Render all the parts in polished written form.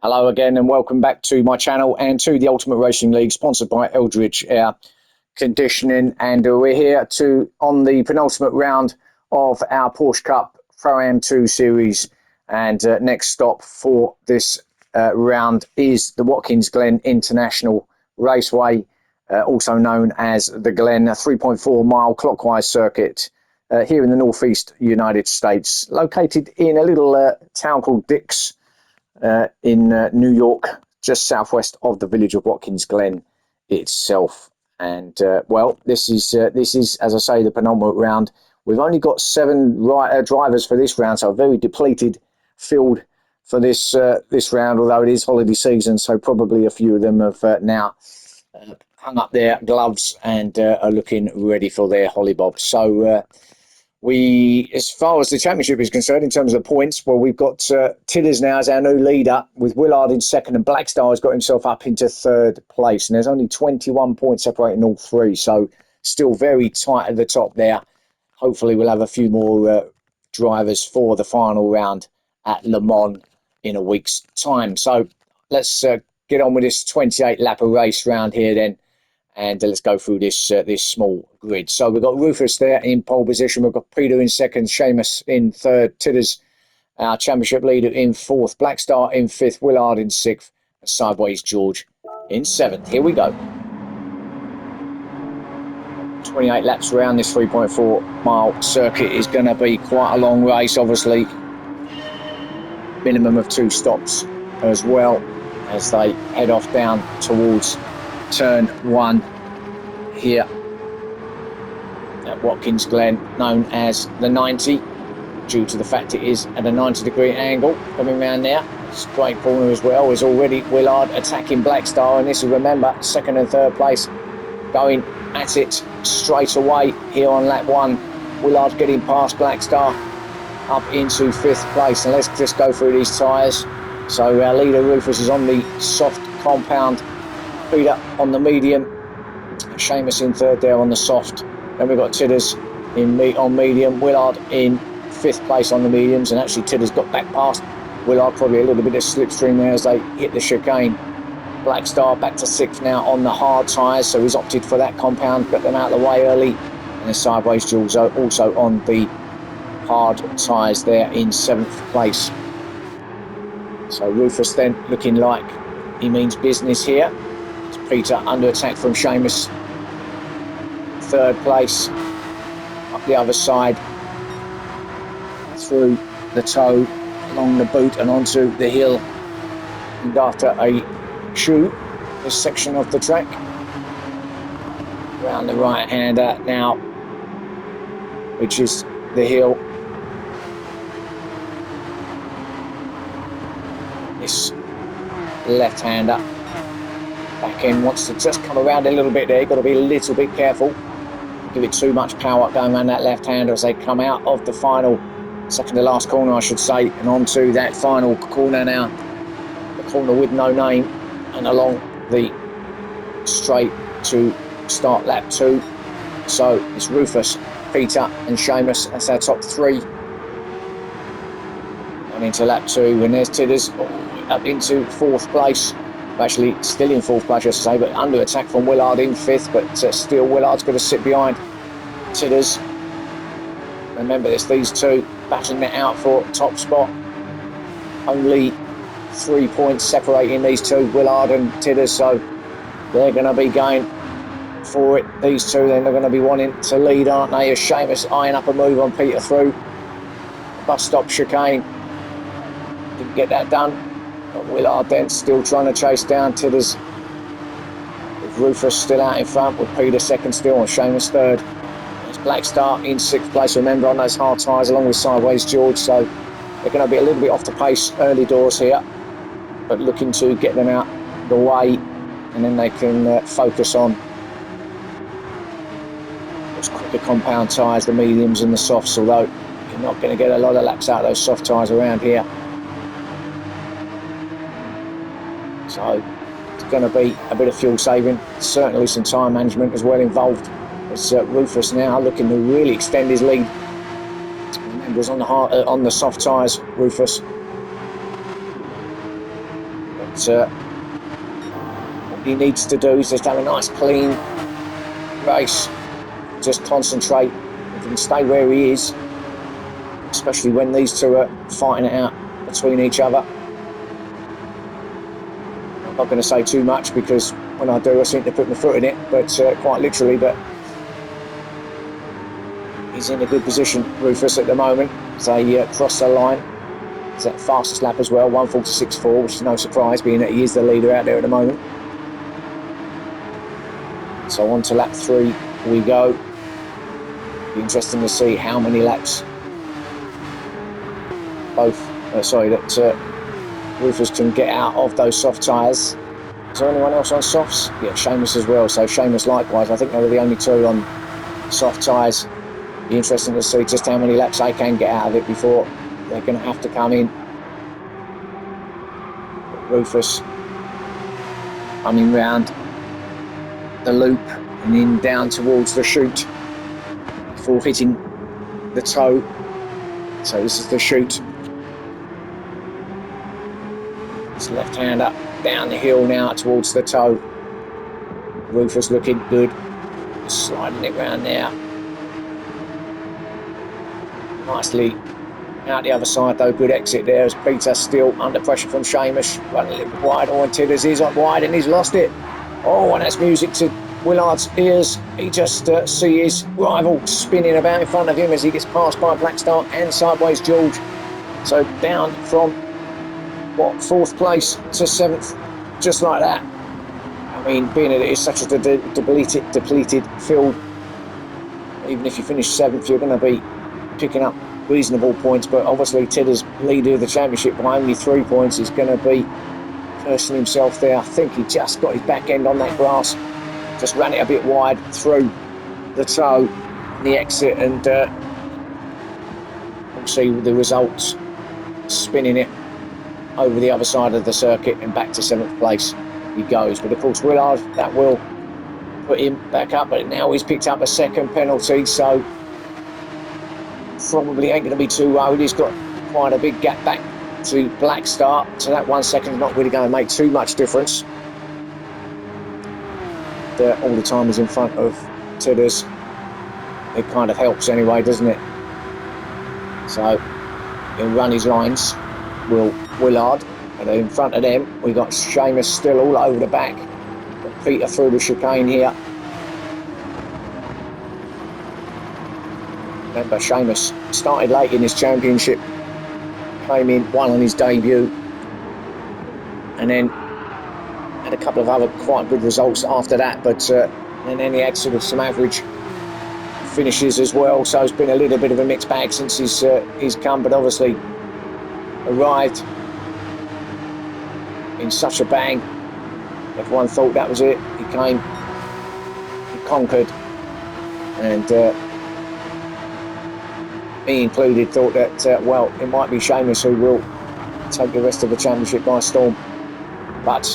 Hello again and welcome back to my channel and to the Ultimate Racing League, sponsored by Eldridge Air Conditioning. And we're here on the penultimate round of our Porsche Cup Pro-Am 2 series. And next stop for this round is the Watkins Glen International Raceway, also known as the Glen, a 3.4 mile clockwise circuit here in the northeast United States, located in a little town called Dix in New York, just southwest of the village of Watkins Glen itself. And well, this is as I say, the penultimate round. We've only got 7 drivers for this round, so a very depleted field for this round, although it is holiday season, so probably a few of them have now hung up their gloves and are looking ready for their hollybobs. So as far as the championship is concerned, in terms of the points, well, we've got Tidders now as our new leader, with Willard in second, and Blackstar has got himself up into third place. And there's only 21 points separating all three, so still very tight at the top there. Hopefully we'll have a few more drivers for the final round at Le Mans in a week's time. So let's get on with this 28 lap of race round here then. And let's go through this small grid. So we've got Rufus there in pole position. We've got Peter in second, Seamus in third, Tidders, our championship leader, in fourth, Blackstar in fifth, Willard in sixth, and Sideways George in seventh. Here we go. 28 laps around this 3.4 mile circuit is going to be quite a long race, obviously. Minimum of 2 stops as well as they head off down towards turn 1 here at Watkins Glen, known as the 90, due to the fact it is at a 90-degree angle coming around there. Straight corner as well. Is already Willard attacking Blackstar, and this is, remember, second and third place going at it straight away here on lap 1. Willard getting past Blackstar up into 5th place. And let's just go through these tyres. So our leader Rufus is on the soft compound, Peter on the medium, Seamus in third there on the soft. Then we've got Tidders on medium, Willard in 5th place on the mediums, and actually Tidders got back past Willard, probably a little bit of slipstream there as they hit the chicane. Blackstar back to 6th now on the hard tyres, so he's opted for that compound, got them out of the way early. And then Sideways Jules also on the hard tyres there in 7th place. So Rufus then looking like he means business here. Peter under attack from Seamus, 3rd place, up the other side, through the toe, along the boot and onto the hill, and after a shoe, this section of the track, around the right-hander now, which is the hill. This left-hander back end wants to just come around a little bit there. You've got to be a little bit careful. Give it too much power going around that left-hander as they come out of the final, second to last corner, I should say, and onto that final corner now. The corner with no name, and along the straight to start lap 2. So it's Rufus, Peter and Seamus. That's our top 3. And into lap 2, and there's Tidders up into 4th place. Actually still in 4th place, I should say, but under attack from Willard in 5th, but still Willard's going to sit behind Tidders. Remember, it's these two battling it out for top spot. Only 3 points separating these two, Willard and Tidders, so they're going to be going for it. These two, then they're going to be wanting to lead, aren't they? As Seamus eyeing up a move on Peter through bus stop chicane. Didn't get that done. But Willard then still trying to chase down Tidders, with Rufus still out in front, with Peter second still, and Seamus third. There's Blackstar in 6th place, remember, on those hard tyres, along with Sideways George, so they're going to be a little bit off the pace early doors here, but looking to get them out the way, and then they can focus on those quicker compound tyres, the mediums and the softs, although you're not going to get a lot of laps out of those soft tyres around here. So it's going to be a bit of fuel saving, certainly some time management as well involved. It's Rufus now looking to really extend his lead. Remember, it's on the soft tyres, Rufus. But what he needs to do is just have a nice clean race, just concentrate. He can stay where he is, especially when these two are fighting it out between each other. I'm not going to say too much because when I do I seem to put my foot in it, but quite literally. But he's in a good position, Rufus, at the moment, as they cross the line. It's that fastest lap as well, 1:46.4, which is no surprise, being that he is the leader out there at the moment. So on to lap 3 we go. Be interesting to see how many laps that Rufus can get out of those soft tyres. Is there anyone else on softs? Yeah, Seamus as well. So Seamus likewise. I think they were the only two on soft tyres. Be interesting to see just how many laps they can get out of it before they're going to have to come in. But Rufus coming round the loop and in down towards the chute before hitting the toe. So this is the chute. His left hand up down the hill now towards the toe. Rufus looking good, just sliding it round there. Nicely out the other side though, good exit there as Peter still under pressure from Seamus, running a little bit wide. Oh, and Tidders is up wide and he's lost it. Oh, and that's music to Willard's ears. He just see his rival spinning about in front of him as he gets passed by Blackstar and Sideways George. So down from 4th place to 7th, just like that. I mean, being that it is such a depleted field, even if you finish 7th, you're going to be picking up reasonable points. But obviously, Tidders, leader of the championship by only 3 points, is going to be cursing himself there. I think he just got his back end on that grass, just ran it a bit wide through the toe, the exit, and we'll see the results. Spinning it over the other side of the circuit and back to 7th place he goes. But of course, Willard, that will put him back up, but now he's picked up a 2nd penalty, so probably ain't going to be too worried. He's got quite a big gap back to Blackstar, so that 1 second is not really going to make too much difference. All the time he's in front of Tidders, it kind of helps anyway, doesn't it? So he'll run his lines, will Willard, and in front of them we've got Seamus still all over the back, but Peter through the chicane here. Remember, Seamus started late in his championship, came in, won on his debut, and then had a couple of other quite good results after that, but and then he had sort of some average finishes as well, so it's been a little bit of a mixed bag since he's come, but obviously arrived in such a bang. Everyone thought that was it. He came, he conquered, and me included thought that well, it might be Seamus who will take the rest of the championship by storm, but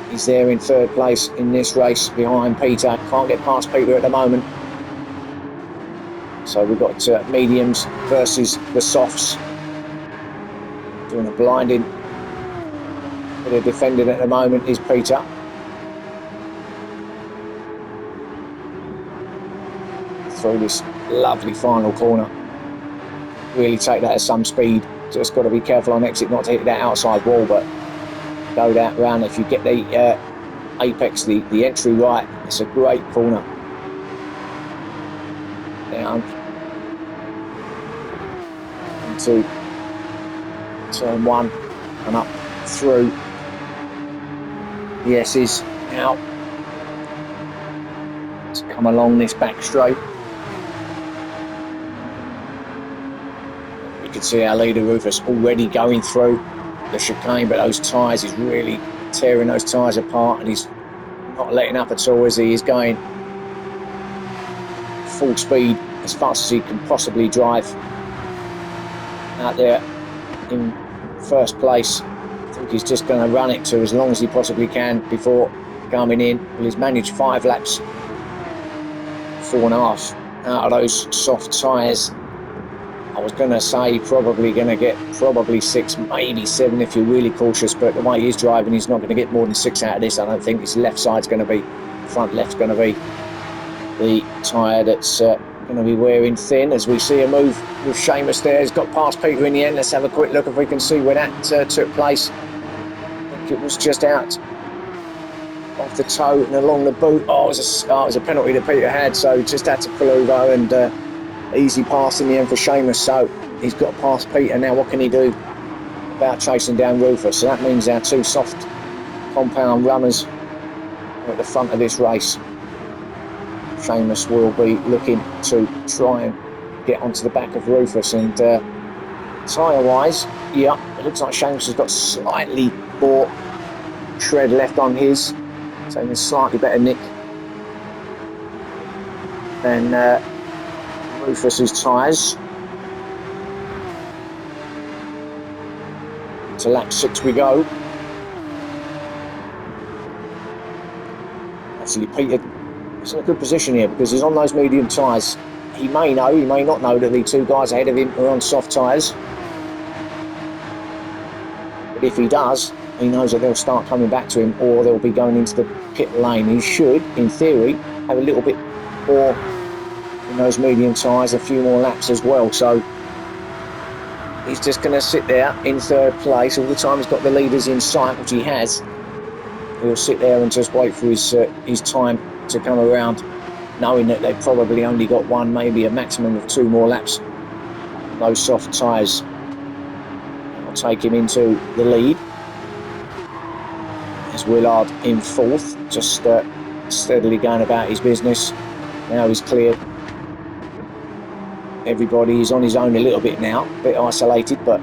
he's there in 3rd place in this race behind Peter. Can't get past Peter at the moment. So we've got mediums versus the softs. Doing a blinding bit of defending at the moment is Peter. Through this lovely final corner. Really take that at some speed. Just got to be careful on exit not to hit that outside wall, but go that round. If you get the apex, the entry right, it's a great corner. Down into turn 1 and up through the S's out to come along this back straight. You can see our leader Rufus already going through the chicane, but those tyres, he's really tearing those tyres apart, and he's not letting up at all, as he is going full speed as fast as he can possibly drive out there in 1st place. I think he's just going to run it to as long as he possibly can before coming in. Well, he's managed 5 laps, 4.5 out of those soft tyres. I was going to say probably going to get probably 6, maybe 7 if you're really cautious, but the way he's driving, he's not going to get more than 6 out of this. I don't think his left side's going to be, front left's going to be the tyre that's going to be wearing thin, as we see a move with Seamus there. He's got past Peter in the end. Let's have a quick look if we can see where that took place. I think it was just out off the toe and along the boot. Oh, it was a penalty that Peter had, so just had to pull over, and easy pass in the end for Seamus. So he's got past Peter. Now what can he do about chasing down Rufus? So that means our 2 soft compound runners are at the front of this race. Seamus will be looking to try and get onto the back of Rufus, and tyre wise, yeah, it looks like Seamus has got slightly more tread left on his, so he's slightly better nick than Rufus's tyres. To lap 6 we go. Actually, Peter is in a good position here because he's on those medium tyres. He may know, he may not know that the 2 guys ahead of him are on soft tyres. But if he does, he knows that they'll start coming back to him, or they'll be going into the pit lane. He should, in theory, have a little bit more in those medium tyres, a few more laps as well. So he's just going to sit there in 3rd place all the time. He's got the leaders in sight, which he has. He'll sit there and just wait for his time to come around, knowing that they've probably only got 1, maybe a maximum of 2 more laps. Those soft tyres will take him into the lead. There's Willard in 4th, just steadily going about his business. Now he's cleared. Everybody is on his own a little bit now, a bit isolated, but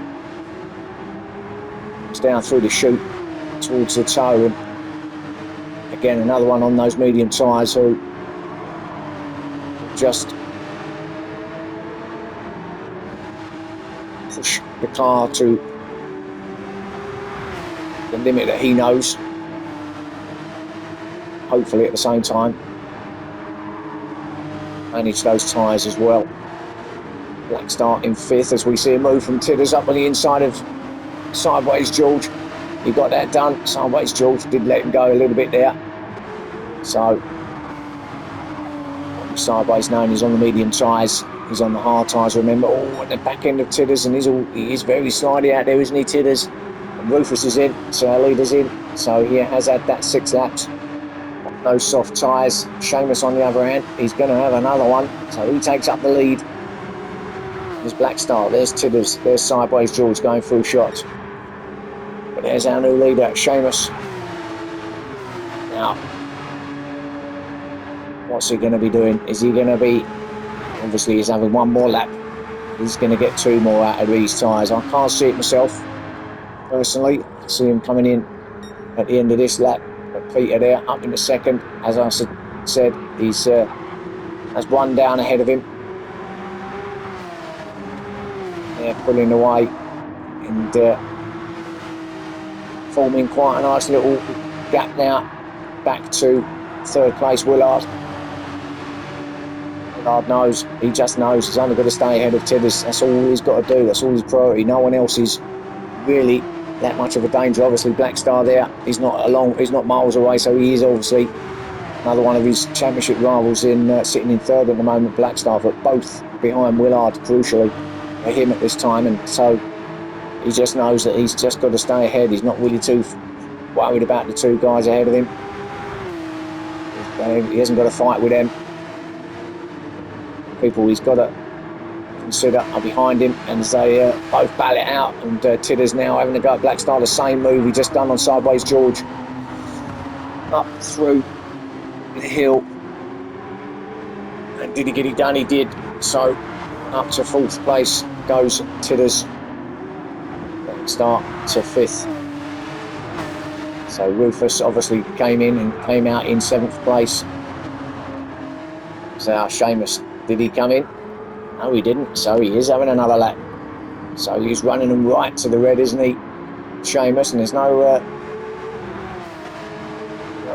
it's down through the chute towards the toe, and again another one on those medium tyres who just push the car to the limit that he knows, hopefully at the same time manage those tyres as well. Black start in 5th as we see a move from Tidders up on the inside of Sideways George. He got that done. Sideways George did let him go a little bit there. So Sideways known, he's on the medium tyres. He's on the hard tyres, remember. Oh, at the back end of Tidders, and he is very slidey out there, isn't he, Tidders? And Rufus is in, so our leader's in. So he has had that 6 laps. Those soft tyres. Seamus on the other hand, he's going to have another one. So he takes up the lead. There's Black Star, there's Tidders, there's Sideways George going full shots. But there's our new leader, Seamus. Now, what's he going to be doing? Is he going to be... Obviously, he's having 1 more lap. He's going to get 2 more out of these tyres. I can't see it myself, personally. I see him coming in at the end of this lap. But Peter there, up in the 2nd. As I said, he's has 1 down ahead of him. They're pulling away and forming quite a nice little gap now back to 3rd place Willard. Willard knows, he just knows he's only got to stay ahead of Tidders. That's all he's got to do, that's all his priority. No one else is really that much of a danger. Obviously Black Star there, he's not miles away, so he is obviously another one of his championship rivals in sitting in 3rd at the moment, Black Star, but both behind Willard crucially for him at this time, and so he just knows that he's just got to stay ahead. He's not really too worried about the 2 guys ahead of him. He hasn't got to fight with them. People he's got to consider are behind him, and they both battle it out, and Tidders now having to go at Black Star, the same move he just done on Sideways George, up through the hill. And did he get it done? He did. So up to 4th place goes Tidders. Black Star to 5th. So Rufus obviously came in and came out in 7th place. So Seamus, did he come in? No, he didn't. So he is having another lap. So he's running them right to the red, isn't he, Seamus? And there's no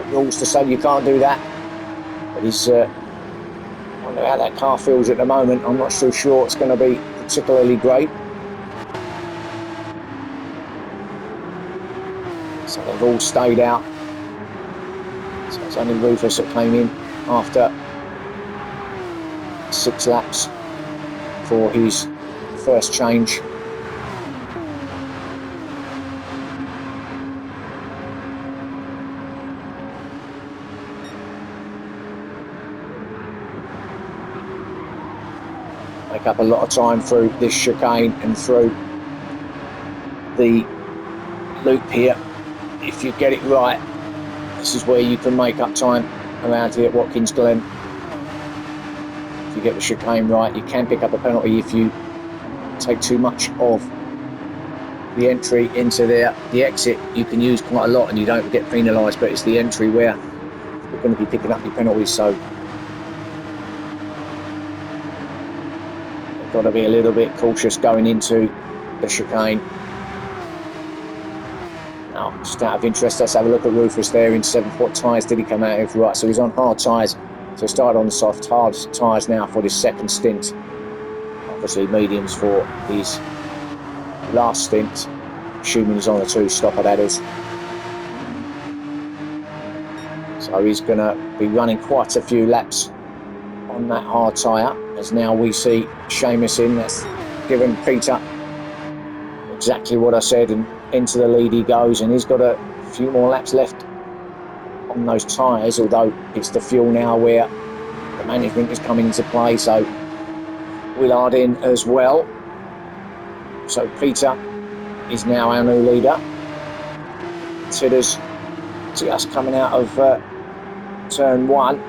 rules to say you can't do that. But he's I wonder how that car feels at the moment. I'm not so sure it's going to be particularly great. So they've all stayed out. So it's only Rufus that came in after 6 laps for his first change. Make up a lot of time through this chicane and through the loop here. If you get it right, this is where you can make up time around here at Watkins Glen. If you get the chicane right, you can pick up a penalty if you take too much of the entry into there. The exit you can use quite a lot and you don't get penalised, but it's the entry where you're going to be picking up your penalties, so you've got to be a little bit cautious going into the chicane. Now, just out of interest, let's have a look at Rufus there in 7th. What tyres did he come out with? Right, so he's on hard tyres. So started on the soft, hard tyres now for his second stint. Obviously mediums for his last stint, assuming he's on a 2-stopper, that is. So he's going to be running quite a few laps on that hard tyre, as now we see Seamus in. That's given Peter exactly what I said, and into the lead he goes, and he's got a few more laps left on those tyres, although it's the fuel now where the management is coming into play. So Willard in as well. So Peter is now our new leader. Tidders just coming out of turn 1.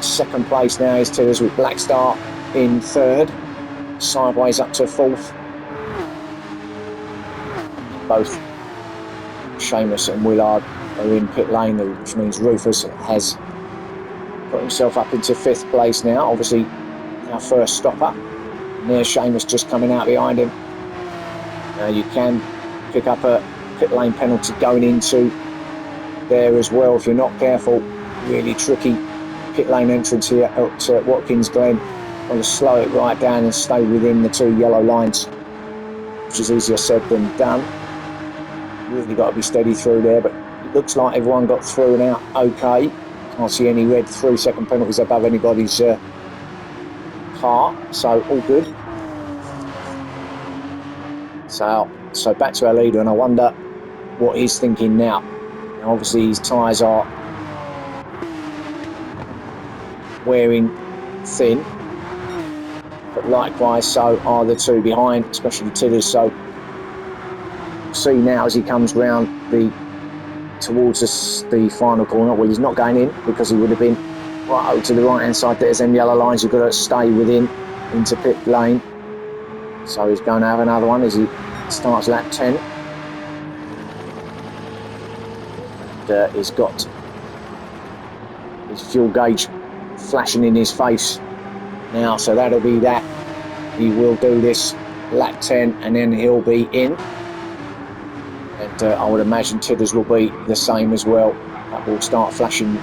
Second place now is Tidders with Blackstar in 3rd. Sideways up to 4th. Both Seamus and Willard are in pit lane, which means Rufus has got himself up into 5th place now. Obviously our first stopper. And there's Seamus just coming out behind him. Now you can pick up a pit lane penalty going into there as well if you're not careful. Really tricky pit lane entrance here at Watkins Glen. Want to slow it right down and stay within the 2 yellow lines, which is easier said than done. Really got to be steady through there, but it looks like everyone got through and out okay. Can't see any red 3-second penalties above anybody's car, so all good. So back to our leader, and I wonder what he's thinking now. Now obviously his tyres are wearing thin, but likewise so are the 2 behind, especially Tidders. So see now as he comes round towards the final corner. Well, he's not going in because he would have been right over to the right hand side. There's them yellow lines. You've got to stay within into pit lane. So he's going to have another one as he starts lap 10. And, he's got his fuel gauge flashing in his face now, so that'll be that. He will do this lap 10 and then he'll be in. And I would imagine Tidders will be the same as well. That will start flashing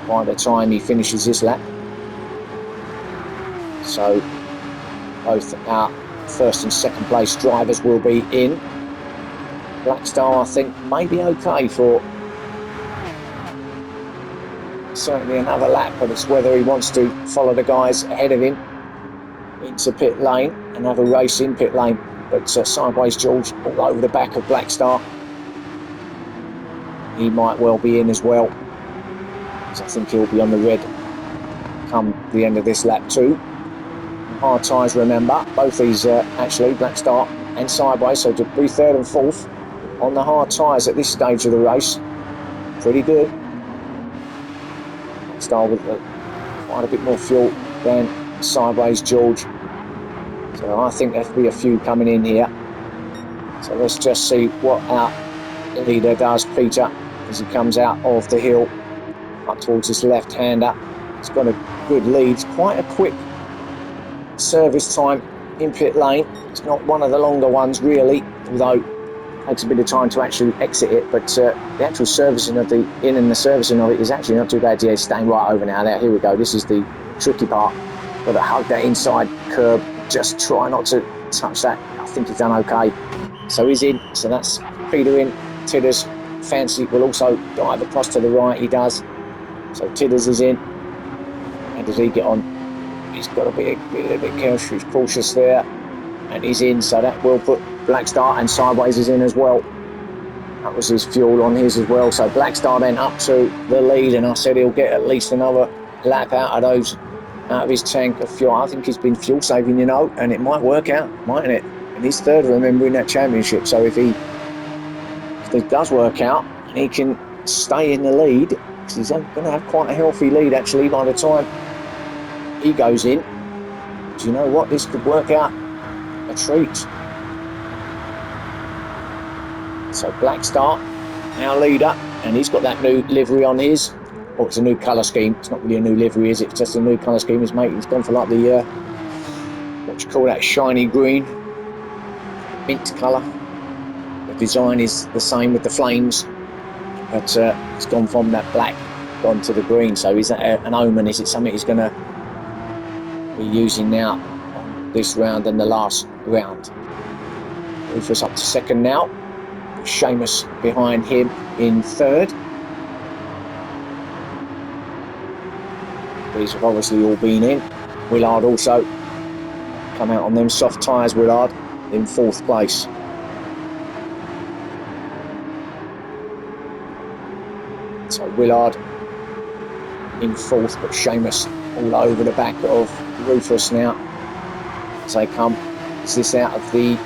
by the time he finishes this lap. So both our first and second place drivers will be in. Blackstar, I think, may be okay for certainly another lap, but it's whether he wants to follow the guys ahead of him into pit lane and have a race in pit lane. But Sideways George all over the back of Blackstar. He might well be in as well, because I think he'll be on the red come the end of this lap too. Hard tyres, remember, both these actually, Blackstar and Sideways, so to be 3rd and 4th on the hard tyres at this stage of the race, pretty good. Blackstar with quite a bit more fuel than Sideways George. So I think there'll be a few coming in here. So let's just see what our leader does, Peter, as he comes out of the hill up towards his left-hander. He's got a good lead. It's quite a quick service time in pit lane. It's not one of the longer ones really, although it takes a bit of time to actually exit it, but the actual servicing of the in and the servicing of it is actually not too bad. Yeah, staying right over now. Here we go. This is the tricky part. got to hug that inside curb, just try not to touch that. I think he's done okay. So he's in, so that's Peter in. Tidders fancy will also dive across to the right, he does. So Tidders is in. How does he get on? He's got to be a little bit cautious there. And he's in, so that will put Black Star, and Sideways is in as well. That was his fuel on his as well. So Black Star then up to the lead, and I said he'll get at least another lap out of his tank of fuel. I think he's been fuel saving, you know, and it might work out, mightn't it? And he's third, remember, in that championship. So if it does work out, and he can stay in the lead, because he's going to have quite a healthy lead actually by the time he goes in. Do you know what? This could work out a treat. So Black Star, our leader, and he's got that new livery on his. Oh, it's a new colour scheme. It's not really a new livery, is it? It's just a new colour scheme. He's gone for like the, what do you call that, shiny green, mint colour. The design is the same with the flames, but it's gone from that black, gone to the green. So is that an omen? Is it something he's going to be using now on this round and the last round? Rufus up to second now. Seamus behind him in third. These have obviously all been in. Willard also come out on them soft tyres. Willard in fourth place. So Willard in fourth, but Seamus all over the back of Rufus now as they come. Is this out of the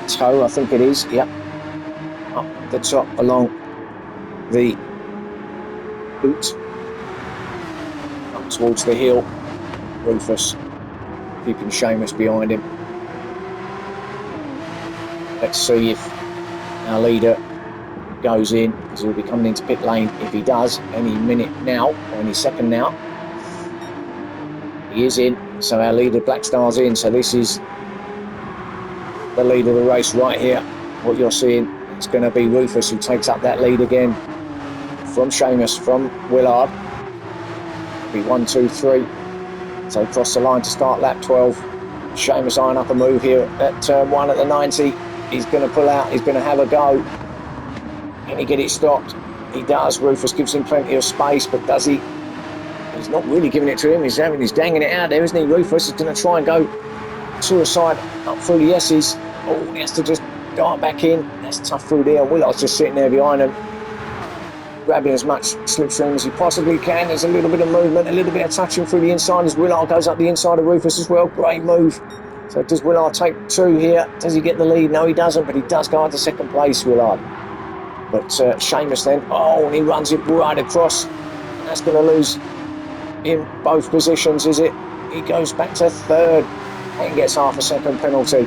toe? I think it is. Yep. Up the top along the boot up towards the hill. Rufus keeping Seamus behind him. Let's see if our leader goes in, because he'll be coming into pit lane if he does any minute now, or any second now. He is in, so our leader Black Star's in. So this is the lead of the race right here. What you're seeing, it's going to be Rufus who takes up that lead again from Seamus, from Willard. It'll be 1, 2, 3. So across the line to start lap 12. Seamus eyeing up a move here at turn 1 at the 90. He's going to pull out, he's going to have a go. Can he get it stopped? He does. Rufus gives him plenty of space, but does he? He's not really giving it to him. He's danging it out there, isn't he? Rufus is going to try and go suicide up through the S's. Oh, he has to just dart back in. That's tough through there. Willard's just sitting there behind him, grabbing as much slipstream as he possibly can. There's a little bit of movement, a little bit of touching through the inside as Willard goes up the inside of Rufus as well. Great move. So does Willard take two here? Does he get the lead? No, he doesn't, but he does go into second place, Willard. But Seamus then, oh, and he runs it right across. That's going to lose in both positions, is it? He goes back to third and gets half a second penalty.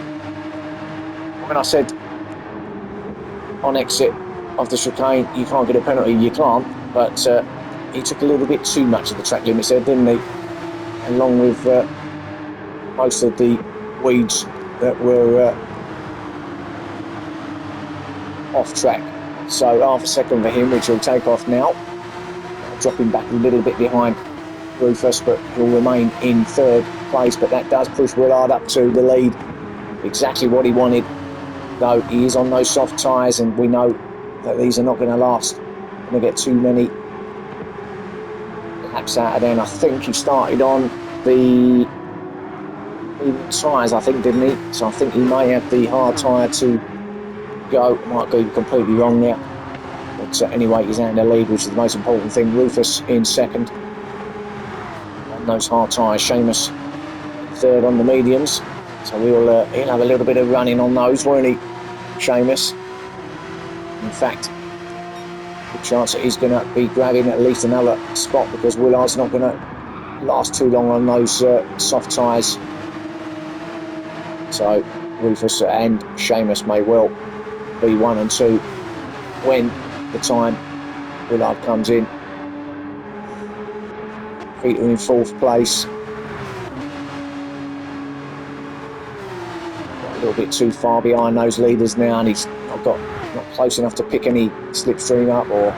When I said on exit of the chicane, you can't get a penalty, you can't. But he took a little bit too much of the track limits there, didn't he? Along with most of the weeds that were off track. So half a second for him, which he'll take off now. Dropping back a little bit behind Rufus, but he'll remain in third place. But that does push Willard up to the lead. Exactly what he wanted. Though he is on those soft tyres, and we know that these are not going to last. Going to get too many laps out of there. And I think he started on the tyres, I think, didn't he? So I think he may have the hard tyre to go. Might be completely wrong there. But anyway, he's out in the lead, which is the most important thing. Rufus in second on those hard tyres. Seamus third on the mediums. So he'll have a little bit of running on those, won't he, Seamus? In fact, good chance that he's going to be grabbing at least another spot, because Willard's not going to last too long on those soft tyres. So Rufus and Seamus may well be 1 and 2 when the time Willard comes in. Peter in fourth place. A little bit too far behind those leaders now, and he's not close enough to pick any slipstream up or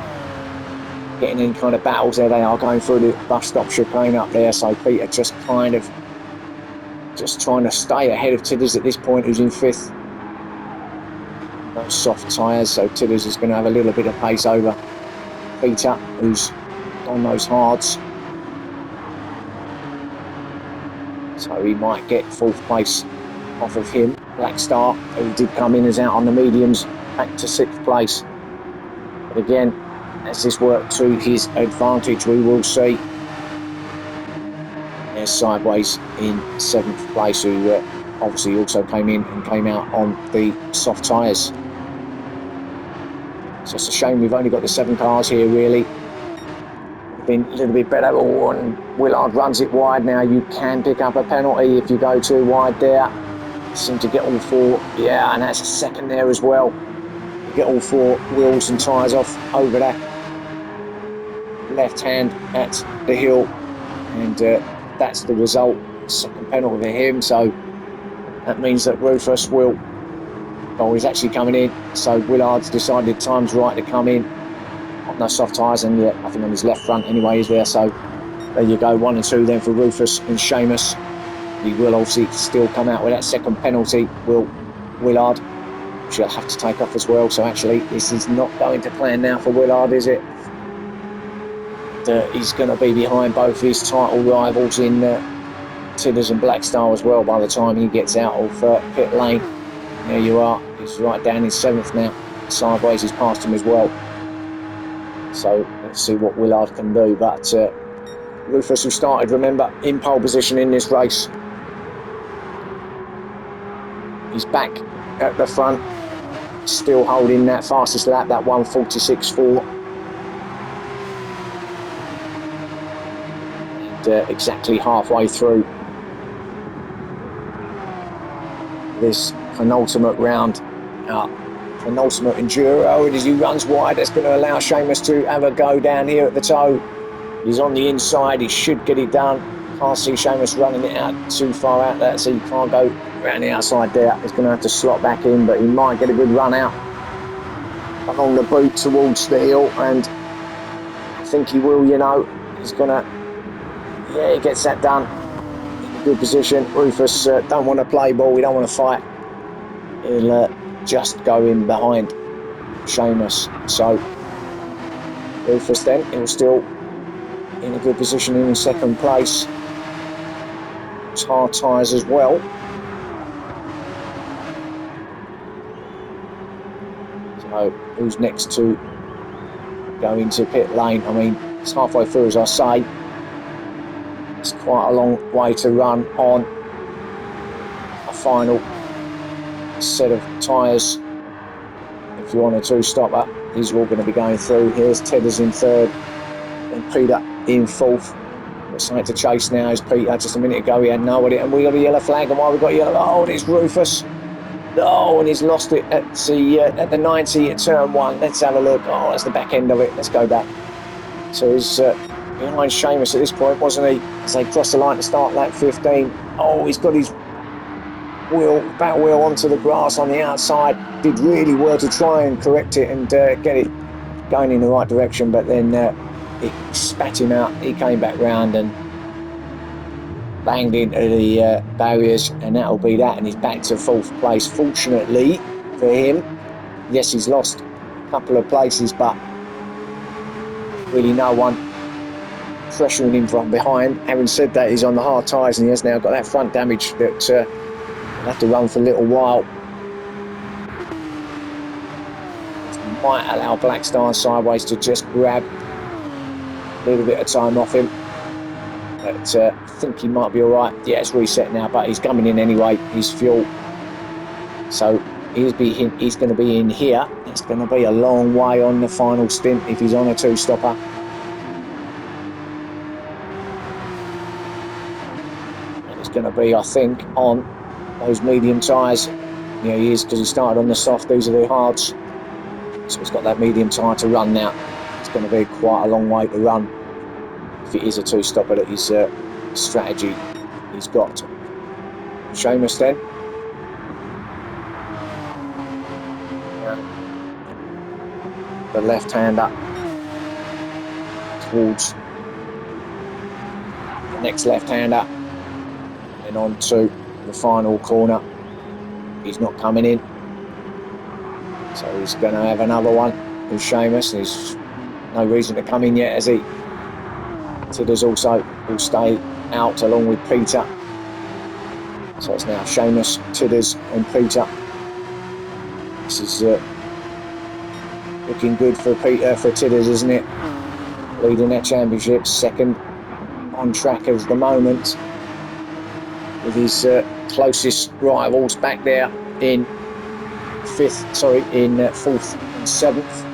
getting any kind of battles there. They are going through the bus stop chicane up there, so Peter just kind of just trying to stay ahead of Tidders at this point, who's in 5th. No soft tyres, so Tidders is going to have a little bit of pace over Peter, who's on those hards. So he might get 4th place off of him. Black Star, who did come in as out on the mediums, back to 6th place. But again, as this worked to his advantage, we will see. There's Sideways in 7th place, who obviously also came in and came out on the soft tyres. So it's a shame we've only got the 7 cars here, really. Been a little bit better. Oh, and Willard runs it wide now. You can pick up a penalty if you go too wide there. Seem to get all 4. Yeah, and that's a second there as well. You get all 4 wheels and tyres off over that left hand at the hill, and that's the result. Second penalty for him, so that means that Rufus will. Oh, he's actually coming in. So Willard's decided time's right to come in. No soft tyres, and yeah, nothing on his left front anyway, is there? So there you go, 1 and 2 then for Rufus and Seamus. He will obviously still come out with that second penalty, will Willard, which he'll have to take off as well. So actually, this is not going to plan now for Willard, is it? He's going to be behind both his title rivals in Tidders and Black Star as well by the time he gets out of pit lane. There you are, he's right down in 7th now. Sideways has passed him as well. So let's see what Willard can do. But Rufus, who started, remember, in pole position in this race, he's back at the front, still holding that fastest lap, that 1:46.4. And exactly halfway through this penultimate round. Penultimate Enduro, and as he runs wide, that's going to allow Seamus to have a go down here at the toe. He's on the inside, he should get it done. Can't see Seamus running it out too far out there, so he can't go around the outside there. He's going to have to slot back in, but he might get a good run out along the boot towards the hill, and I think he will, you know. He's going to, yeah, he gets that done in a good position. Rufus don't want to play ball, we don't want to fight. He'll just go in behind Seamus. So Rufus then, he'll still in a good position in 2nd place. Hard tyres as well. So who's next to go into pit lane? I mean, it's halfway through, as I say. It's quite a long way to run on a final set of tyres. If you want a 2-stopper, these are all going to be going through. Here's Tidders in 3rd and Peter in 4th. Got something to chase now. Is Peter. Just a minute ago he had no idea, and we got a yellow flag. And why we got yellow? Oh, it's Rufus. Oh, and he's lost it at the 90 at turn 1. Let's have a look. Oh, that's the back end of it. Let's go back. So he's behind Seamus at this point, wasn't he? As they cross the line to start lap 15. Oh, he's got his back wheel onto the grass on the outside. Did really well to try and correct it and get it going in the right direction, but then it spat him out. He came back round and banged into the barriers, and that'll be that, and he's back to 4th place. Fortunately for him, yes, he's lost a couple of places, but really no one pressuring him from behind. Having said that, he's on the hard tyres, and he has now got that front damage that he'll have to run for a little while. Might allow Black Star and Sideways to just grab a little bit of time off him, but I think he might be alright. Yeah, it's reset now, but he's coming in anyway, his fuel. So he's going to be in here. It's going to be a long way on the final stint if he's on a 2-stopper. And it's going to be, I think, on those medium tyres. Yeah, he is, because he started on the soft. These are the hards. So he's got that medium tyre to run now. It's going to be quite a long way to run if it is a 2-stopper. That his strategy he's got. Seamus then. The left-hander towards the next left-hander, and on to the final corner. He's not coming in, so he's going to have another one with Seamus. There's no reason to come in yet, has he? Tidders also will stay out along with Peter. So it's now Seamus, Tidders and Peter. This is looking good for Peter, for Tidders, isn't it? Leading that championship, second on track at the moment, with his closest rivals back there in fourth and seventh.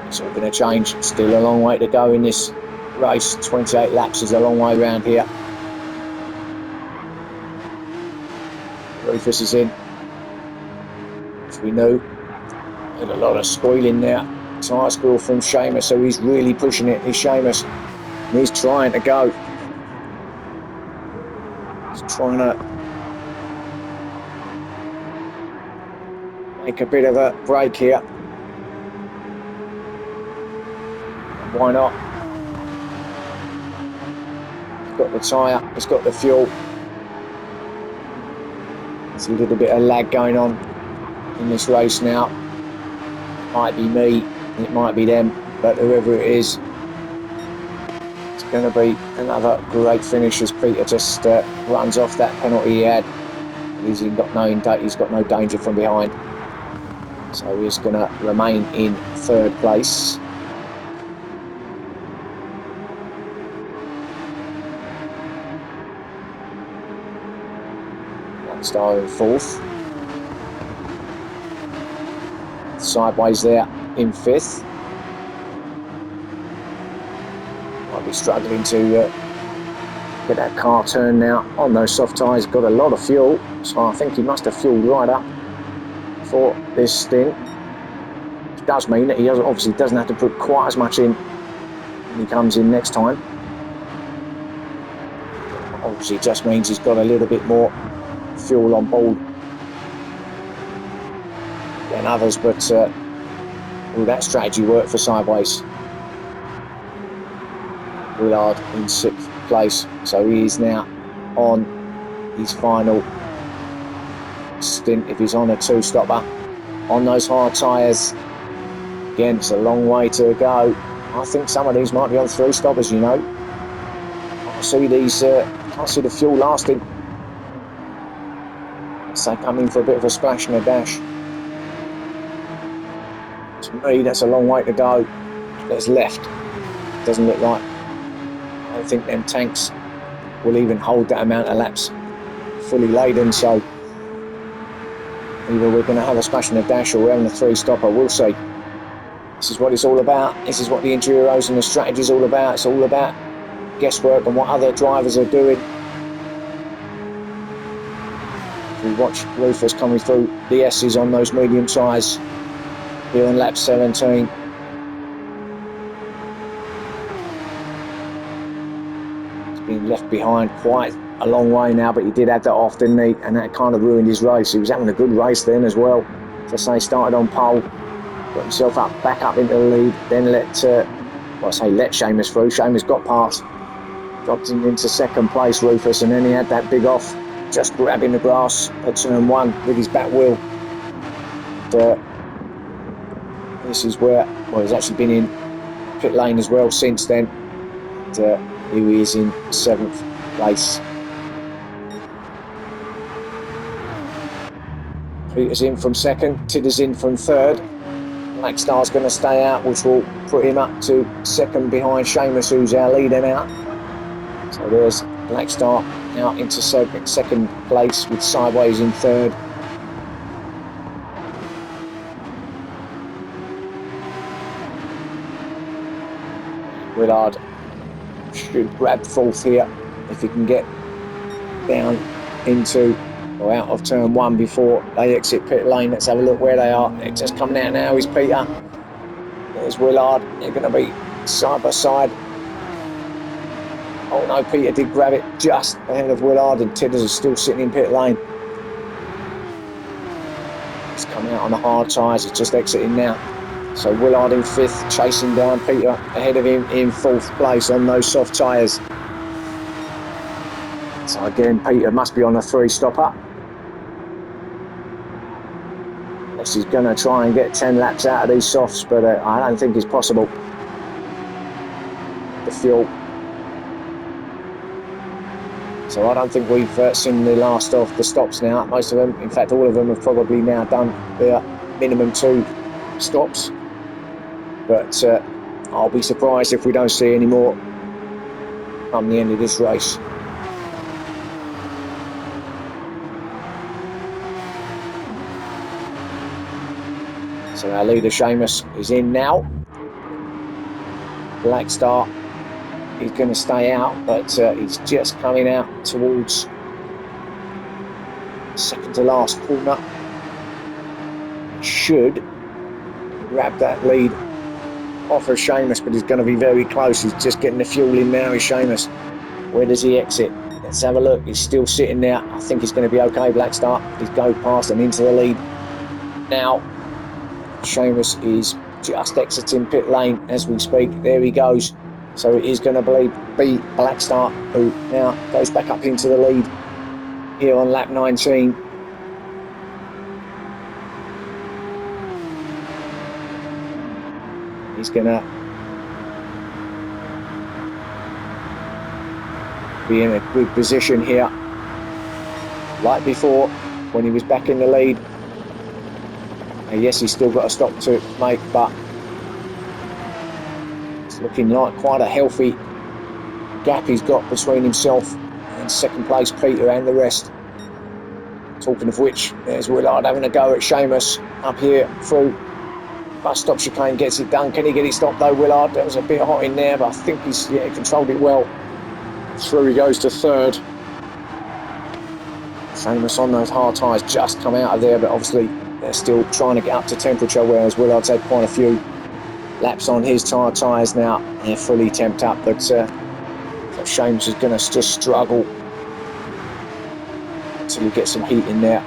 It's all going to change. Still a long way to go in this race. 28 laps is a long way around here. Rufus is in, as we know. Had a lot of squealing there. Tyre squeal from Seamus, so he's really pushing it. He's Seamus, and he's trying to go. He's trying to make a bit of a break here. Why not? He's got the tyre, he's got the fuel. There's a little bit of lag going on in this race now. It might be me, it might be them, but whoever it is, it's going to be another great finish as Peter just runs off that penalty he had. He's got no danger from behind, so he's going to remain in third place. Star in fourth. Sideways there in fifth. Might be struggling to get that car turned now on those soft tyres. Got a lot of fuel, so I think he must have fueled right up for this stint. Which does mean that he obviously doesn't have to put quite as much in when he comes in next time. Obviously it just means he's got a little bit more fuel on board than others, but will that strategy work for Sideways? Willard in sixth place, so he is now on his final stint if he's on a two-stopper on those hard tyres. Again, it's a long way to go. I think some of these might be on three-stoppers, you know. I see these, I see the fuel lasting. So come in for a bit of a splash and a dash. To me, that's a long way to go. There's left. Doesn't look like. I don't think them tanks will even hold that amount of laps fully laden. So either we're going to have a splash and a dash, or we're having a three-stopper. We'll see. This is what it's all about. This is what the Enduros and the strategy is all about. It's all about guesswork and what other drivers are doing. We watch Rufus coming through the S's on those medium tyres here on lap 17. He's been left behind quite a long way now, but he did have that off, didn't he? And that kind of ruined his race. He was having a good race then as well. Just say started on pole, got himself back up into the lead, then let Seamus through. Seamus got past, dropped him into second place, Rufus, and then he had that big off, just grabbing the grass at turn one with his back wheel. And, this is where, well, he's actually been in pit lane as well since then. And, here he is in seventh place. Peter's in from second, Tidder's in from third. Black Star's going to stay out, which will put him up to second behind Seamus, who's our leader now. So there's Black Star out into second place with Sideways in third. Willard should grab fourth here if he can get down into or out of turn one before they exit pit lane. Let's have a look where they are. They're just coming out now is Peter. There's Willard. They're going to be side by side. Oh no, Peter did grab it just ahead of Willard, and Tidders is still sitting in pit lane. He's coming out on the hard tyres, he's just exiting now. So Willard in fifth, chasing down Peter ahead of him in fourth place on those soft tyres. So again, Peter must be on a 3-stopper. Unless he's going to try and get 10 laps out of these softs, but I don't think it's possible. The fuel. So I don't think we've seen the last of the stops now. Most of them, in fact, all of them have probably now done their minimum 2 stops. But I'll be surprised if we don't see any more come the end of this race. So our leader Seamus is in now. Black Star is going to stay out, but he's just coming out towards second to last corner. Should grab that lead off of Seamus, but he's going to be very close. He's just getting the fuel in now, is Seamus. Where does he exit? Let's have a look. He's still sitting there. I think he's going to be okay, Black Star. He's go past and into the lead. Now, Seamus is just exiting pit lane as we speak. There he goes. So it is going to be Black Star who now goes back up into the lead here on lap 19. He's going to be in a good position here, like before when he was back in the lead. And yes, he's still got a stop to make, but it's looking like quite a healthy gap he's got between himself and second place Peter and the rest. Talking of which, there's Willard having a go at Seamus up here through bus stop chicane, gets it done. Can he get it stopped though, Willard? That was a bit hot in there, but I think he's controlled it well. Through he goes to third. Seamus on those hard tyres just come out of there, but obviously they're still trying to get up to temperature, whereas Willard's had quite a few laps on his tyres now. They're fully temped up, but so Seamus is going to just struggle until he gets some heat in there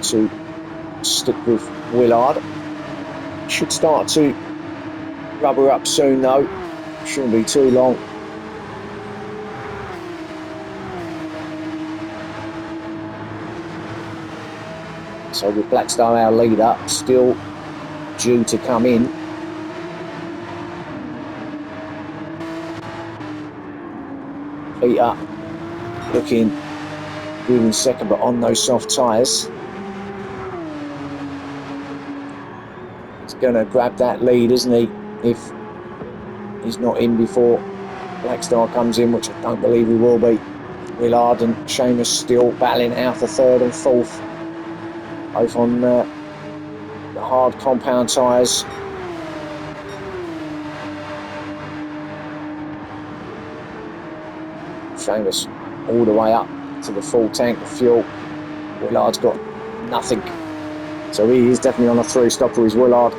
to stick with Willard. Should start to rubber up soon though, shouldn't be too long. So with Black Star, our leader, still due to come in. Peter looking good in second, but on those soft tyres. He's going to grab that lead, isn't he? If he's not in before Black Star comes in, which I don't believe he will be. Willard and Seamus still battling out for third and fourth. Both on the hard compound tyres. Seamus all the way up to the full tank of fuel. Willard's got nothing. So he is definitely on a 3-stopper, is Willard.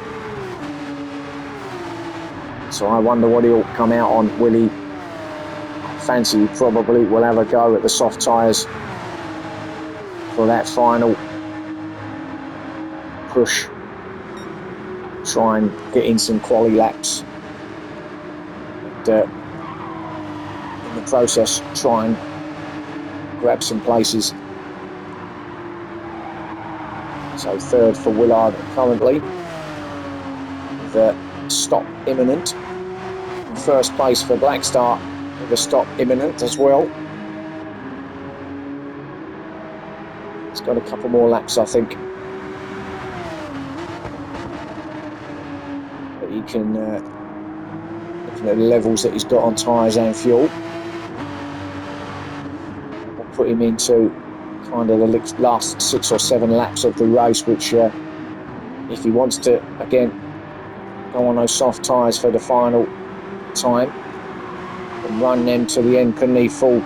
So I wonder what he'll come out on. Will he? I fancy he probably will have a go at the soft tyres for that final push, try and get in some quali laps, and in the process try and grab some places. So third for Willard currently, the stop imminent. First place for Black Star with a stop imminent as well. He's got a couple more laps, I think. He can, looking at the levels that he's got on tyres and fuel, will put him into kind of the last 6 or 7 laps of the race, which if he wants to again go on those soft tyres for the final time and run them to the end, couldn't he? Full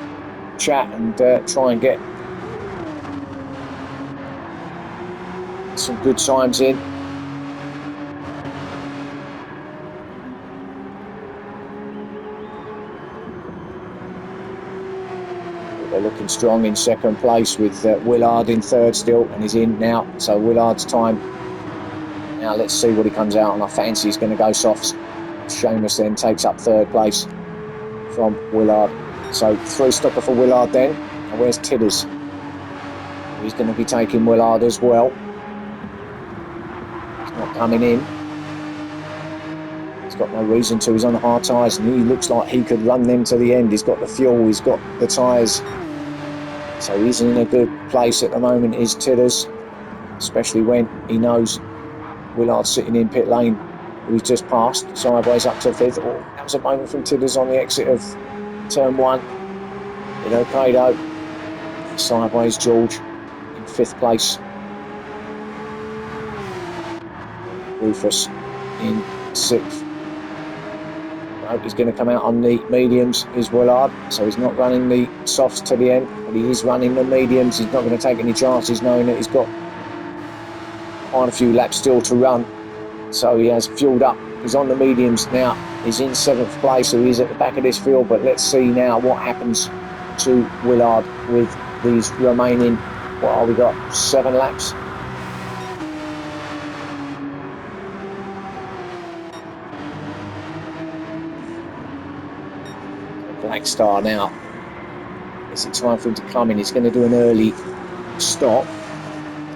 chat and try and get some good times in. They're looking strong in second place with Willard in third still, and he's in now. So Willard's time. Now let's see what he comes out on. I fancy he's going to go softs. Seamus then takes up third place from Willard. So 3-stopper for Willard then. Now where's Tidders? He's going to be taking Willard as well. He's not coming in. He's got no reason to. He's on the hard tyres and he looks like he could run them to the end. He's got the fuel, he's got the tyres. So he's in a good place at the moment, is Tidders. Especially when he knows Willard's sitting in pit lane, who he's just passed, sideways up to 5th. Oh, that was a moment from Tidders on the exit of turn 1. In okay though. Sideways George in 5th place. Rufus in 6th. No, he's going to come out on the mediums, is Willard. So he's not running the softs to the end, but he is running the mediums. He's not going to take any chances knowing that he's got quite a few laps still to run. So he has fueled up. He's on the mediums now. He's in 7th place, so he's at the back of this field. But let's see now what happens to Willard with these remaining, what are we got, 7 laps. Black Star now. Is it time for him to come in? He's going to do an early stop.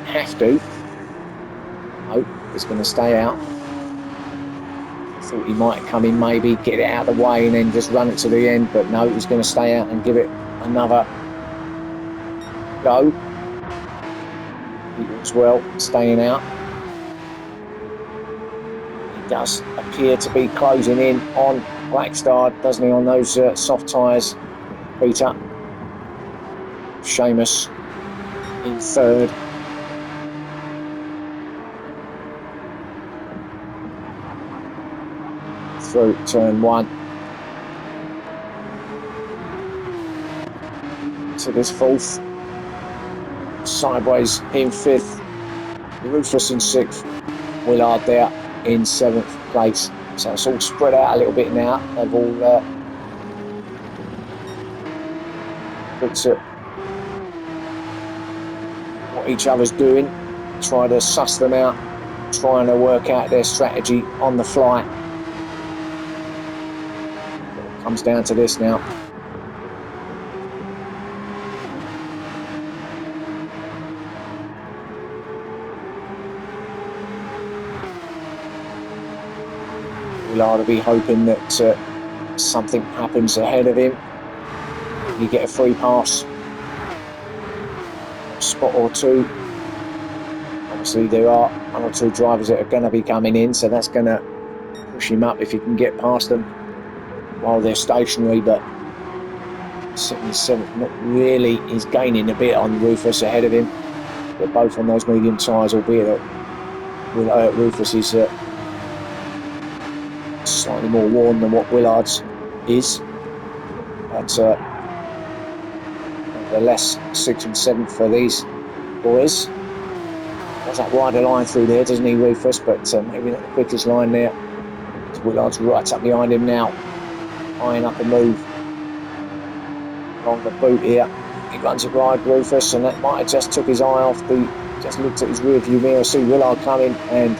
Have to. No, he's going to stay out. Thought he might come in, maybe get it out of the way and then just run it to the end, but no, he's going to stay out and give it another go. He as well, staying out. He does appear to be closing in on Black Star, doesn't he, on those soft tyres, Peter. Seamus in 3rd. Through turn 1 to this 4th, sideways in 5th, Rufus in 6th, Willard there in 7th place. So it's all spread out a little bit now. They've all looked at what each other's doing, try to suss them out, trying to work out their strategy on the fly. Comes down to this now. We'll either be hoping that something happens ahead of him. You get a free pass, a spot or two. Obviously there are 1 or 2 drivers that are going to be coming in, so that's going to push him up if you can get past them while they're stationary, but sitting in 7th, not really. He's gaining a bit on Rufus ahead of him. They're both on those medium tyres, albeit that Rufus is slightly more worn than what Willard's is. But nevertheless, 6th and 7th for these boys. Has that wider line through there, doesn't he, Rufus? But maybe not the quickest line there. Willard's right up behind him now, eyeing up a move along the boot here. He runs it wide, Rufus, and that might have just took his eye off just looked at his rear view mirror, see Willard coming, and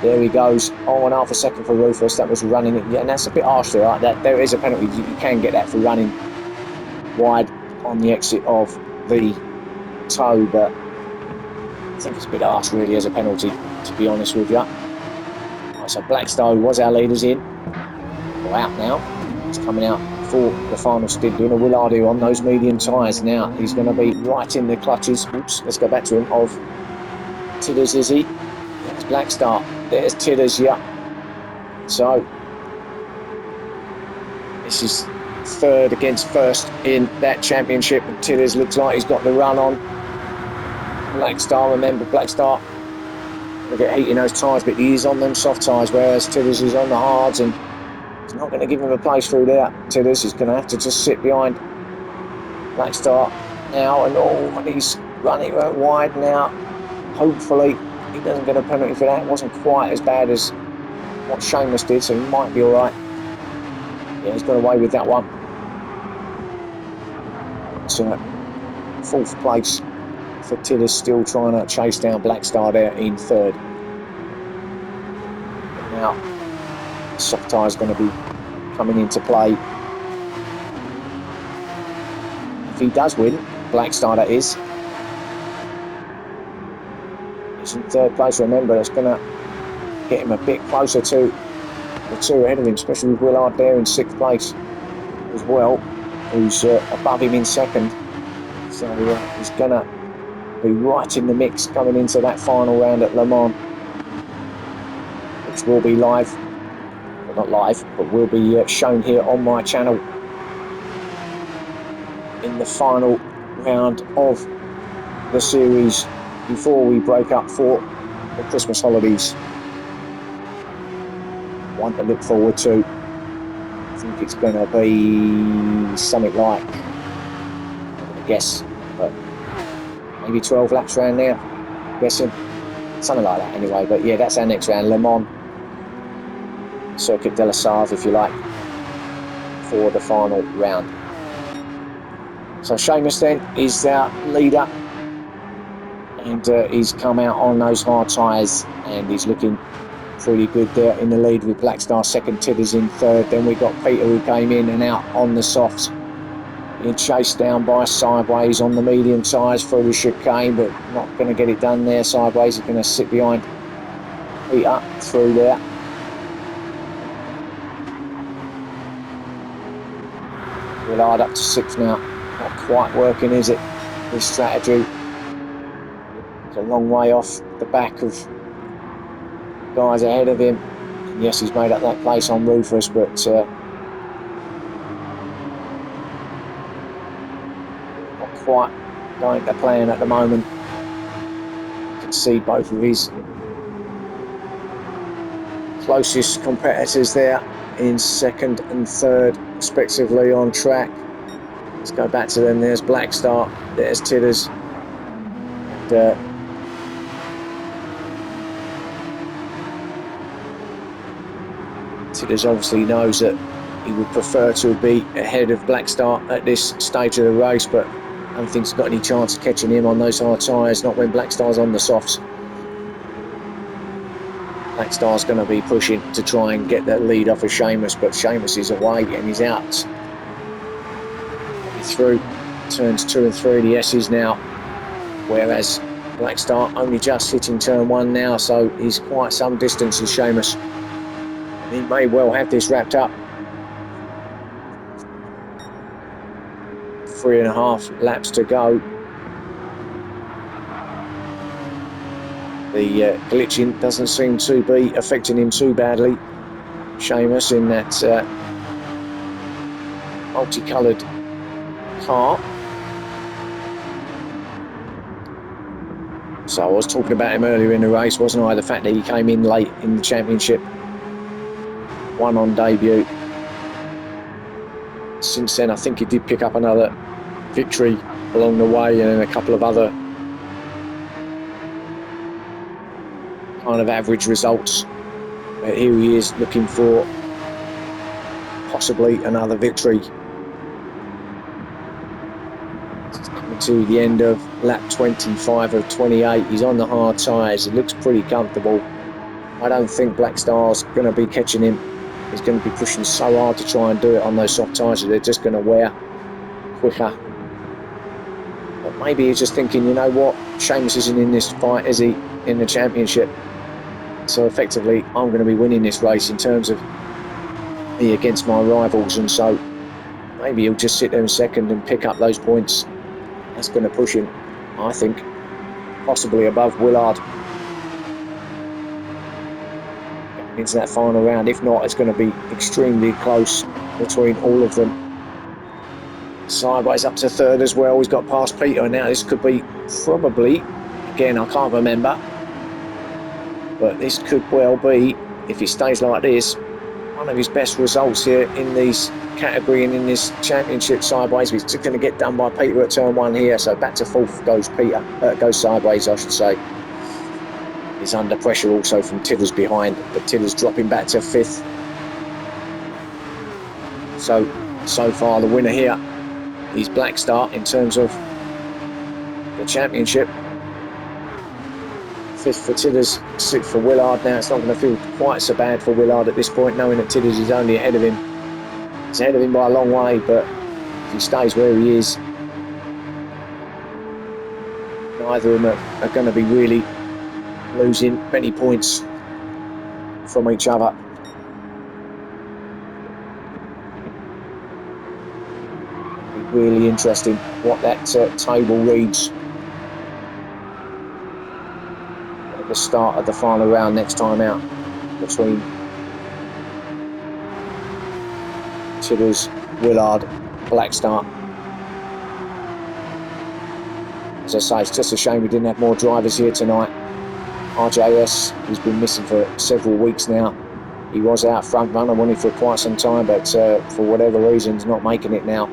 there he goes. 1/2 a second for Rufus. That was running it, yeah, and that's a bit harsh there. Like that, there is a penalty. You can get that for running wide on the exit of the toe, but I think it's a bit harsh really as a penalty, to be honest with you. Right, so Blackstow was our leaders in. We're out now. He's coming out for the final stint, doing a Willardo on those medium tyres now. He's going to be right in the clutches. Oops, let's go back to him. Of Tidders, is he? There's Blackstar. There's Tidders, yeah. So this is 3rd against 1st in that championship. And Tidders looks like he's got the run on. Blackstar, remember, Blackstar will get heat in those tyres, but he is on them soft tyres, whereas Tidders is on the hards, and it's not going to give him a place through there. Tidders is going to have to just sit behind Blackstar now, and he's running wide now. Hopefully he doesn't get a penalty for that. It wasn't quite as bad as what Seamus did, so he might be alright. Yeah, he's got away with that one. So 4th place for Tidders, still trying to chase down Blackstar there in 3rd. But now soft tyre's going to be coming into play. if he does win, Black Star that is, he's in third place. Remember, that's going to get him a bit closer to the two ahead of him, especially with Willard there in sixth place as well, who's above him in second. So he's going to be right in the mix coming into that final round at Le Mans, which will be live, well, not live, but will be shown here on my channel in the final round of the series before we break up for the Christmas holidays. One to look forward to. I think it's going to be something like, I'm going to guess, but maybe 12 laps around there, I'm guessing. Something like that anyway. But yeah, that's our next round, Le Mans, Circuit de la Sarthe, if you like, for the final round. So Seamus then is our leader, and he's come out on those hard tyres, and he's looking pretty good there in the lead with Black Star second, Tidders in third. Then we got Peter, who came in and out on the softs, being chased down by Sideways on the medium tyres through the chicane, but not going to get it done there. Sideways is going to sit behind Peter through there. Willard up to sixth now. Not quite working, is it, this strategy? It's a long way off the back of guys ahead of him. And yes, he's made up that place on Rufus, but not quite going to plan at the moment. You can see both of his closest competitors there in second and third, respectively, on track. Let's go back to them. There's Black Star, there's Tidders, and Tidders obviously knows that he would prefer to be ahead of Black Star at this stage of the race, but I don't think he's got any chance of catching him on those hard tyres, not when Black Star's on the softs. Black Star's going to be pushing to try and get that lead off of Seamus, but Seamus is away and he's out. He's through turns 2 and 3 of the S's now, whereas Black Star only just hitting turn 1 now, so he's quite some distance as Seamus. He may well have this wrapped up. 3.5 laps to go. The glitching doesn't seem to be affecting him too badly. Seamus in that multicoloured car. So I was talking about him earlier in the race, wasn't I? The fact that he came in late in the championship, won on debut. Since then, I think he did pick up another victory along the way, and then a couple of other kind of average results. But here he is looking for possibly another victory. Coming to the end of lap 25 of 28. He's on the hard tyres. He looks pretty comfortable. I don't think Black Star's going to be catching him. He's going to be pushing so hard to try and do it on those soft tyres that they're just going to wear quicker. But maybe he's just thinking, you know what, Seamus isn't in this fight, is he, in the championship? So effectively, I'm going to be winning this race in terms of me against my rivals, and so maybe he'll just sit there in second and pick up those points. That's going to push him, I think, possibly above Willard into that final round. If not, it's going to be extremely close between all of them. Sideways up to third as well. He's got past Peter, and now this could be probably, again, I can't remember, but this could well be, if he stays like this, one of his best results here in this category and in this championship. Sideways, he's going to get done by Peter at turn 1 here, so back to fourth goes Peter, goes Sideways, I should say. He's under pressure also from Tidders behind, but Tidders dropping back to fifth. So far the winner here is Black Star in terms of the championship. Fifth for Tidders, sixth for Willard. Now it's not going to feel quite so bad for Willard at this point, knowing that Tidders is only ahead of him. He's ahead of him by a long way, but if he stays where he is, neither of them are going to be really losing many points from each other. It'll be really interesting what that table reads at the start of the final round next time out between Tidders, Willard, Blackstar. As I say, it's just a shame we didn't have more drivers here tonight. RJS, he's been missing for several weeks now. He was out front runner, wanted for quite some time, but for whatever reason, he's not making it now.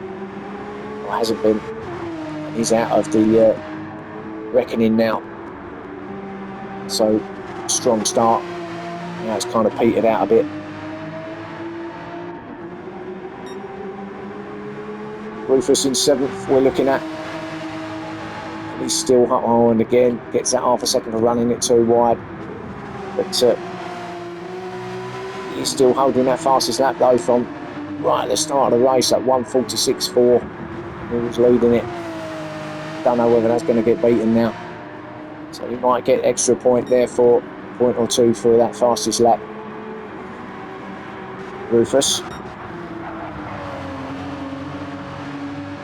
Or hasn't been. And he's out of the reckoning now. So, strong start. Now it's kind of petered out a bit. Rufus in 7th, we're looking at. And he's still on, and again, gets that half a second for running it too wide. But he's still holding that fastest lap though from right at the start of the race at 1:46.4. He was leading it. Don't know whether that's going to get beaten now. So he might get extra point there for a point or two for that fastest lap. Rufus.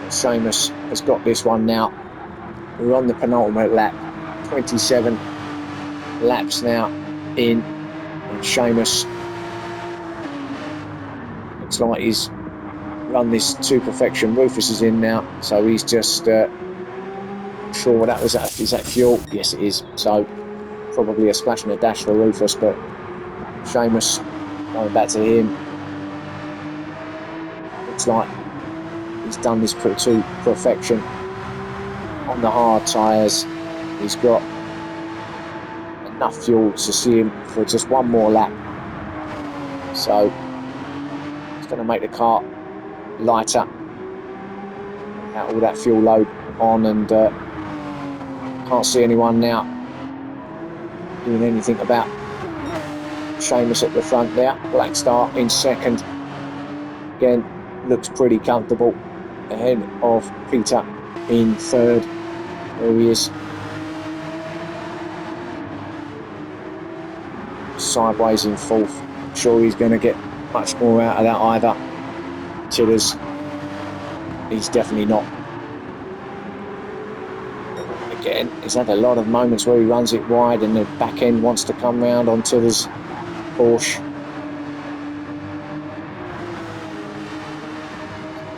Seamus has got this one now. We're on the penultimate lap. 27 laps now in. And Seamus looks like he's run this to perfection. Rufus is in now, so he's just sure what that was. Is that fuel? Yes, it is. So probably a splash and a dash for Rufus, but Seamus going back to him. Looks like he's done this to perfection on the hard tyres. He's got enough fuel to see him for just one more lap. So it's going to make the car lighter. Out all that fuel load on, and can't see anyone now doing anything about Seamus at the front there. Blackstar in 2nd. Again, looks pretty comfortable. Ahead of Peter in 3rd. There he is. Sideways in 4th. I'm sure he's going to get much more out of that either. Tidders, he's definitely not. Again, he's had a lot of moments where he runs it wide and the back end wants to come round on Tidders' Porsche.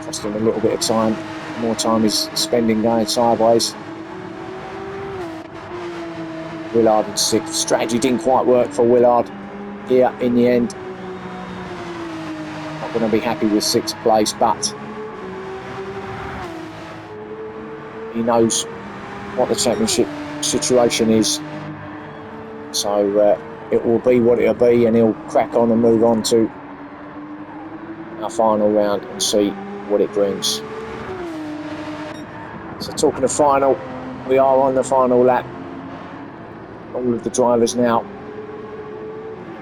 Cost him a little bit of time. More time he's spending going sideways. Willard in 6th. Strategy didn't quite work for Willard here in the end. Not going to be happy with 6th place, but he knows what the championship situation is. So it will be what it'll be, and he'll crack on and move on to our final round and see what it brings. So talking of final, we are on the final lap. All of the drivers now.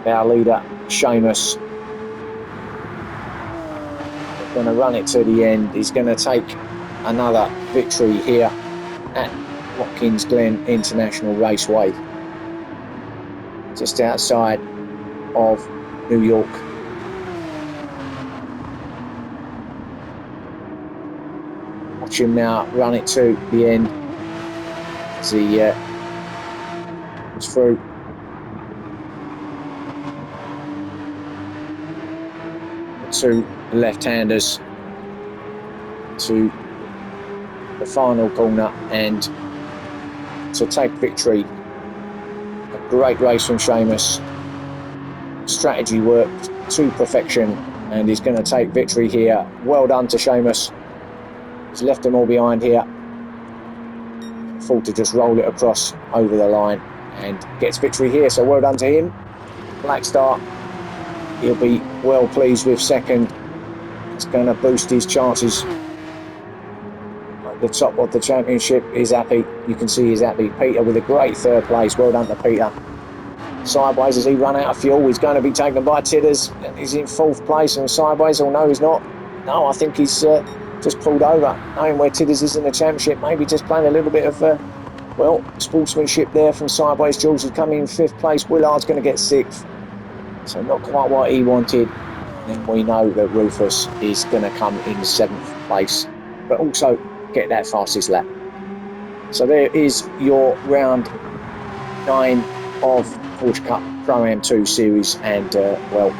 Our leader, Seamus, going to run it to the end. He's going to take another victory here at Watkins Glen International Raceway, just outside of New York. Watch him now run it to the end as he through. The two left-handers to the final corner and to take victory. A great race from Seamus. Strategy worked to perfection, and he's going to take victory here. Well done to Seamus. He's left them all behind here. Thought to just roll it across over the line and gets victory here, so well done to him. Blackstar, he'll be well pleased with 2nd. It's going to boost his chances at the top of the championship. He's happy, you can see he's happy. Peter with a great 3rd place, well done to Peter. Sideways, as he run out of fuel, he's going to be taken by Tidders. He's in 4th place, and Sideways, oh no, he's not. No, I think he's just pulled over, knowing where Tidders is in the championship, maybe just playing a little bit of Well, sportsmanship there from Sideways. Jules is coming in 5th place. Willard's going to get 6th. So not quite what he wanted. Then we know that Rufus is going to come in 7th place, but also get that fastest lap. So there is your round 9 of Porsche Cup Pro-Am 2 series, and well,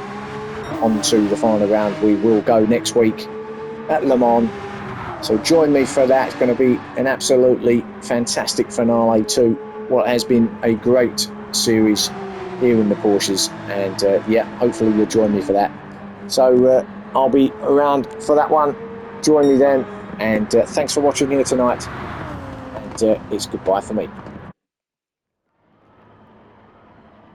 on to the final round we will go next week at Le Mans. So join me for that. It's going to be an absolutely fantastic finale to what has been a great series here in the Porsches, and yeah, hopefully you'll join me for that. So I'll be around for that one. Join me then, and thanks for watching here tonight, and it's goodbye for me.